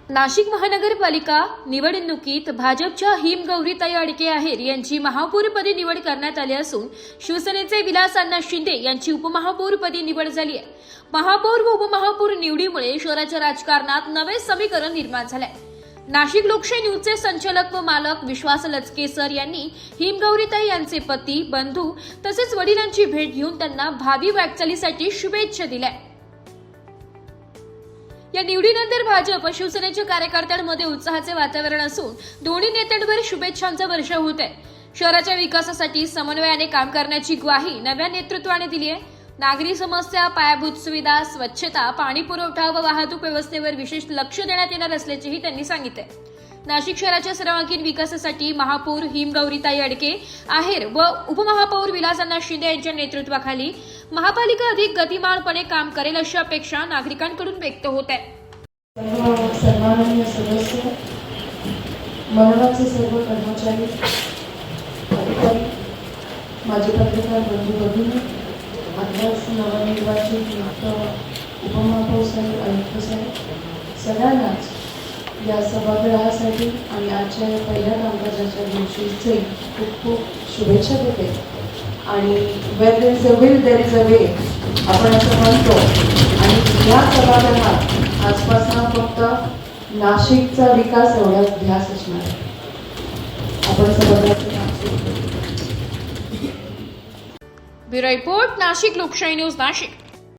नाशिक महानगरपालिका निवडणुकीत भाजपच्या हिमगौरीताई अडके आहेर यांची महापौरपदी निवड करण्यात आली असून शिवसेनेचे विलास अण्णा शिंदे यांची उपमहापौरपदी निवड झाली आहे। महापौर व उपमहापौर निवडीमुळे शहराच्या राजकारणात नवे समीकरण निर्माण झाले। नाशिक लोकशाही न्यूजचे संचालक व मालक विश्वास लचकेसर यांनी हिमगौरीताई यांचे पती, बंधू तसेच वडिलांची भेट घेऊन त्यांना भावी वाटचालीसाठी शुभेच्छा दिल्या। या निवडीनंतर भाजप व शिवसेनेच्या कार्यकर्त्यांमध्ये उत्साहाचे वातावरण असून दोन्ही नेत्यांवर शुभेच्छांचा वर्षाव होत आहे। शहराच्या विकासासाठी समन्वयाने काम करण्याची ग्वाही नव्या नेतृत्वाने दिली आहे। नागरी समस्या, पायाभूत सुविधा, स्वच्छता, पाणी पुरवठा व वाहतूक व्यवस्थेवर विशेष लक्ष देण्यात येणार असल्याचेही त्यांनी सांगितले। नाशिक शहराच्या सर्वांगीण विकासासाठी महापौर हिमगौरीताई अडके आहेर व उपमहापौर विलास अण्णा शिंदे यांच्या नेतृत्वाखाली महापालिका अधिक गतिमानपणे काम करेल अशी अपेक्षा नागरिकांकडून व्यक्त होत आहे। सन्माननीय सदस्य, मनपाचे सर्व कर्मचारी, अधिकारी, माझे पत्रकार बंधू भगिनी, अध्यक्ष, नवनिर्वाचित उपमहापौर साहेब, आयुक्त साहेब, सगळ्यांनाच या सभागृहासाठी आणि आजच्या पहिल्या कामकाजाच्या दिवशीचे खूप खूप शुभेच्छा देते। आणि where there is a will there is a way आपण असं म्हणतो। आणि या सभागृहात आजपासून फक्त नाशिकचा विकास एवढा ध्यास असणार आहे। आपण सभागृहाचे काम सुरू करू। ब्युरो रिपोर्ट, नाशिक लोकशाही न्यूज, नाशिक।